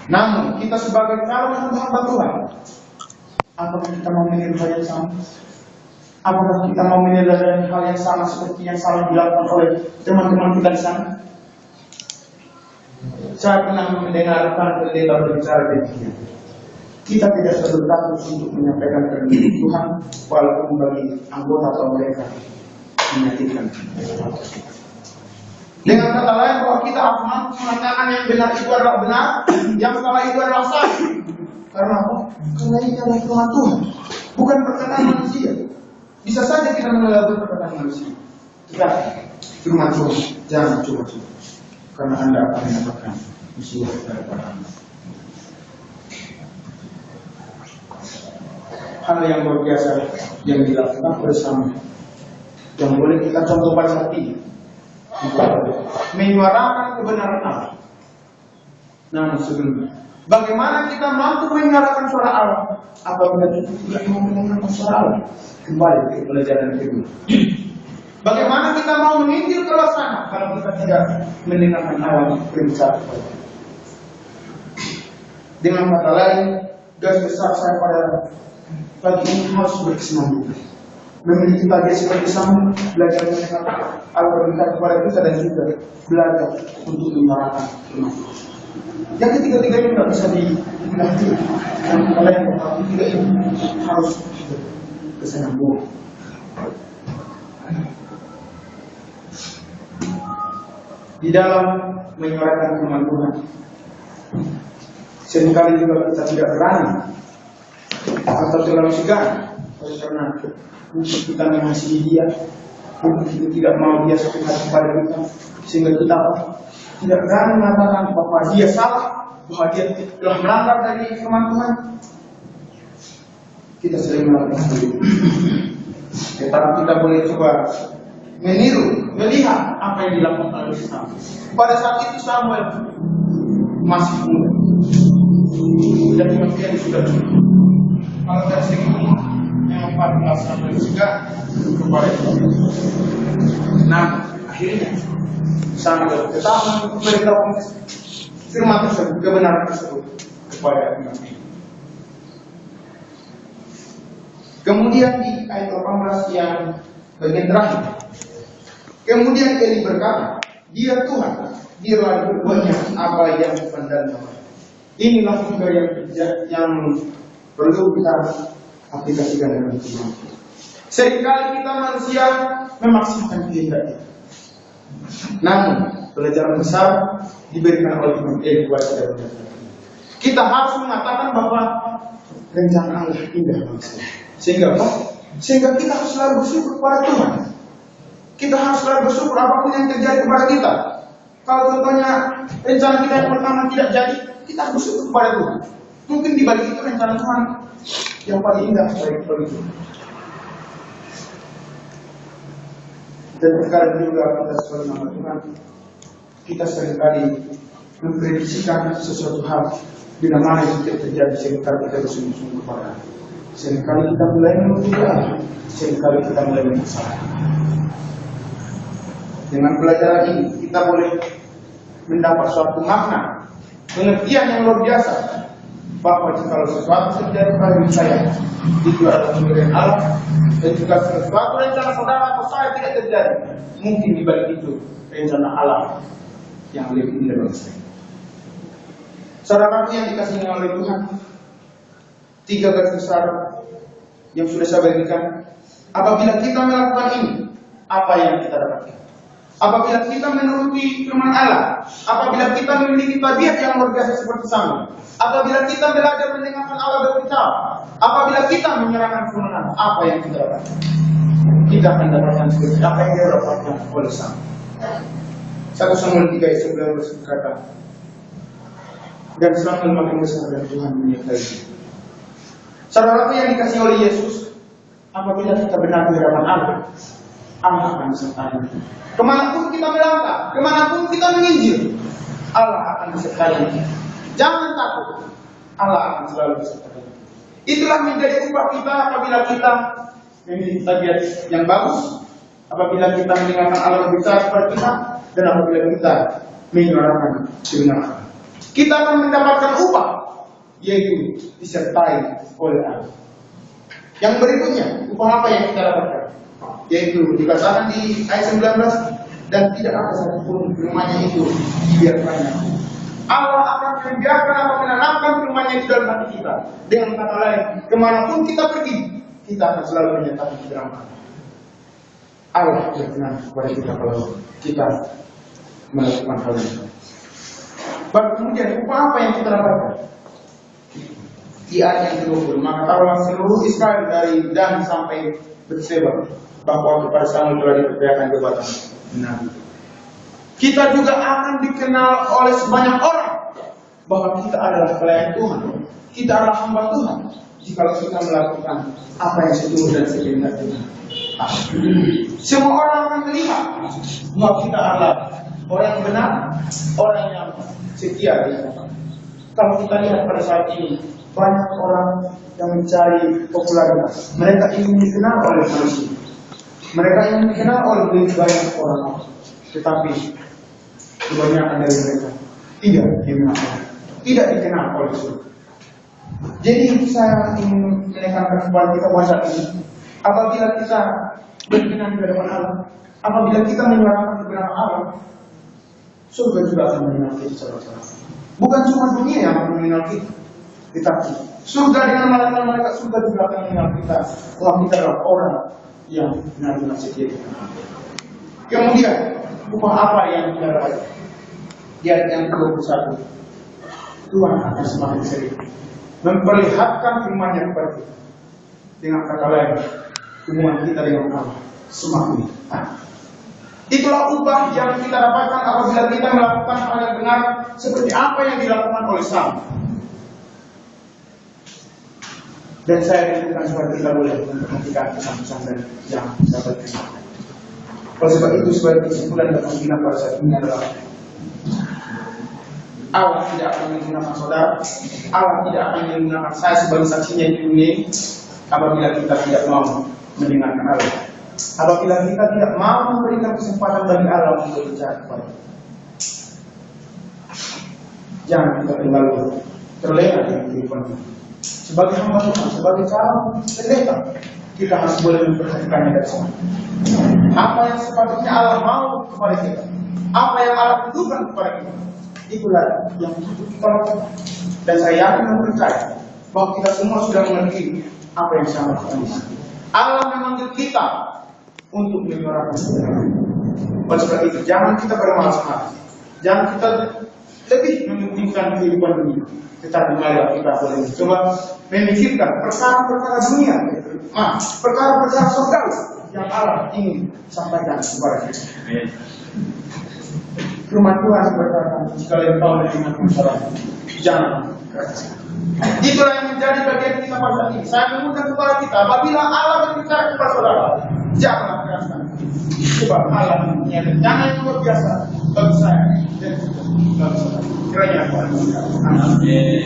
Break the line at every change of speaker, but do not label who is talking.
Namun kita sebagai calon hamba Tuhan, apakah kita mau meniru hal yang sama? Apakah kita mau meniru hal yang sama seperti yang salah dilakukan oleh teman-teman kita di sana? Saya pernah mendengarkan pendeta berbicara demikian. Kita tidak perlu takut untuk menyampaikan kebenaran Tuhan, walaupun bagi anggota atau mereka menyakitkan. Dengan kata lain, bahwa kita harus mampu mengatakan yang benar itu adalah benar, yang salah itu adalah salah. Karena apa? Karena ini adalah firman Tuhan, bukan perkataan manusia. Bisa saja kita mengelabui perkataan manusia, tetapi firman Tuhan jangan coba-coba, karena Anda akan mendapatkan musibah daripada Anda. Hal yang luar biasa yang dilakukan bersama, yang boleh kita contoh pada saat ini, menyuarakan kebenaran Allah. Namun sebelumnya, bagaimana kita mampu menyuarakan suara Allah apabila kita tidak mau mendengarkan suara Allah? Kembali ke pelajaran kedua. Bagaimana kita mau menginjil ke luar sana kalau kita tidak mendengarkan Allah berbicara kepada kita? Dengan kata lain, garis besar saya pada pagi ini harus berkesinambungan, memiliki bagian seperti sama, belajar mendengar Allah berbicara kepada kita dan juga belajar untuk menyuarakan firman Tuhan. Yang ketiga-tiganya tidak bisa dilatih. Yang kalian yang ketiga ini harus berkesinambungan. Di dalam menyuarakan firman Tuhan, seringkali juga kita tidak berani atau terlalu segan, karena mungkin kita mengasihi dia, mungkin kita tidak mau dia sakit hati kepada kita, sehingga kita tidak berani mengatakan bahwa dia salah, bahwa dia telah melanggar dari firman Tuhan. Kita sering melakukan itu, tetapi kita boleh coba meniru, melihat apa yang dilakukan oleh Samuel. Pada saat itu Samuel masih muda dan kemudian sudah cukup. Kalau dari segi umur yang 14 sampai juga kepada itu. Nah, akhirnya Samuel tetap memberitahu firman tersebut, kebenaran tersebut kepada umat ini. Kemudian di ayat 18 yang bagian terakhir, kemudian Eli berkata, dia Tuhan, dialah berbuatnya apa yang dipandang. Inilah juga yang perlu kita aplikasikan dalam kehidupan. Seringkali kita manusia memaksimalkan kehendak kita. Namun pelajaran besar diberikan oleh Imam Eli kepada kita. Kita harus mengatakan bahwa rencana Allah indah bangsa. Sehingga apa? Sehingga kita harus selalu bersyukur kepada Tuhan. Kita harus selalu bersyukur apapun yang terjadi kepada kita. Kalau contohnya rencana kita yang pertama tidak jadi, kita harus bersyukur kepada Tuhan. Mungkin di balik itu rencana Tuhan yang paling indah bagi kita. Dan sekarang juga kita sebagai nama Tuhan, kita seringkali memprediksikan sesuatu hal bila mana yang tidak terjadi, seringkali kita bersungguh-sungguh kepada. Seringkali kita mulai menduga, seringkali kita mulai menyesal. Dengan pelajaran ini kita boleh mendapat suatu makna, pengertian yang luar biasa, bahwa jika sesuatu terjadi pada diri saya, itu adalah pemberian Allah, dan jika sesuatu rencana saudara atau saya tidak terjadi, mungkin di balik itu rencana Allah yang lebih indah bagi saya. Saudaraku yang dikasihi oleh Tuhan, 3 garis besar yang sudah saya bagikan. Apabila kita melakukan ini, apa yang kita dapatkan? Apabila kita menuruti firman Allah, apabila kita memiliki tabiat yang luar biasa seperti Samuel, apabila kita belajar mendengarkan Allah berbicara, apabila kita menyerahkan firman Allah, apa yang kita dapatkan? Kita akan dapatkan seperti apa yang dia dapatkan oleh Samuel. 1 Samuel 3 ayat 19 berkata, dan Samuel makin besar dan Tuhan menyertai dia. Saudaraku yang dikasihi oleh Yesus, apabila kita benar di hadapan Allah, Allah akan menyertai kita. Kemanapun kita melangkah, kemanapun kita menginjil, Allah akan menyertai kita. Jangan takut, Allah akan selalu beserta kita. Itulah menjadi upah kita apabila kita memiliki tabiat yang bagus, apabila kita mendengarkan Allah berbicara kepada kita, dan apabila kita menyuarakan kebenaran. kita akan mendapatkan upah, yaitu disertai oleh Allah. Yang berikutnya, upah apa yang kita dapatkan? Yaitu dikatakan di ayat 19, dan tidak ada satupun firman-Nya itu dibiarkannya. Allah akan membiarkan atau menanamkan firman-Nya di dalam hati kita. Dengan kata lain, kemanapun kita pergi, kita akan selalu menyatakan firman Allah. Allah berkenan kepada kita kalau kita melakukan hal ini. Baru kemudian upah apa yang kita dapatkan? Di ayat yang ke-20, maka tahulah seluruh Israel dari Dan sampai Berseba bahwa kepada Samuel telah dipercayakan jabatan nabi. Kita juga akan dikenal oleh sebanyak orang bahwa kita adalah pelayan Tuhan, kita adalah hamba Tuhan, jika kita melakukan apa yang seturut dan sekehendak Tuhan. Semua orang akan melihat bahwa kita adalah orang yang benar, orang yang setia di hadapan. Kalau kita lihat pada saat ini, banyak orang yang mencari popularitas. Mereka ingin dikenal oleh manusia. Mereka ingin dikenal oleh lebih banyak orang. Tetapi kebanyakan dari mereka tidak dikenal oleh surga. Jadi saya ingin menekankan kepada kita bahwa saat ini, apabila kita berkenan di hadapan Allah, apabila kita menyuarakan kebenaran Allah, surga juga akan mengenal kita saudara-saudara. Bukan cuma dunia yang akan mengenal kita, tetapi surga dengan malaikat surga juga akan mengenal kita bahwa kita adalah orang yang benar-benar setia. Kemudian upah apa yang kita dapat? Di ayat yang ke-21, Tuhan akan semakin sering memperlihatkan firman-Nya kepada kita. Dengan kata lain, hubungan kita dengan Allah semakin dekat. Itulah upah yang kita dapatkan apabila kita melakukan hal yang benar seperti apa yang dilakukan oleh Samuel. Dan saya rindukan supaya kita boleh memperhatikan pesan-pesan dari yang sahabat kita. Oleh sebab itu, sebagai kesimpulan dan pembinaan pada saat ini adalah Allah tidak akan menggunakan saudara, Allah tidak akan menggunakan saya sebagai saksinya di dunia ini apabila kita tidak mau mendengarkan Allah. Apabila kita tidak mau memberikan kesempatan bagi Allah untuk bicara kepada kita. Jangan kita terlalu terlena dengan kehidupan kita. Sebagai hamba Tuhan, sebagai calon pendeta, kita harus boleh memperhatikannya dari sana. Apa yang sepatutnya Allah mau kepada kita, apa yang Allah tentukan kepada kita, itulah yang butuh kita lakukan. Dan saya yakin dan percaya bahwa kita semua sudah mengerti apa yang sama kita. Allah memanggil kita untuk menyuarakan kebenaran. Oleh sebab itu, jangan kita bermalas-malas, jangan kita lebih mementingkan kehidupan dunia, tetapi marilah kita boleh mencoba memikirkan perkara-perkara dunia, perkara-perkara surgawi yang Allah ingin sampaikan kepada kita. Firman Tuhan berkata, jika engkau mendengarkan suara, jangan keras. Itulah yang menjadi bagian kita pada saat ini. Saya mengundang kepada kita, apabila Allah berbicara kepada saudara, janganlah keraskan. Sebab Allah punya rencana yang luar biasa bagi saya dan bagi saudara. Kiranya Tuhan. Amin.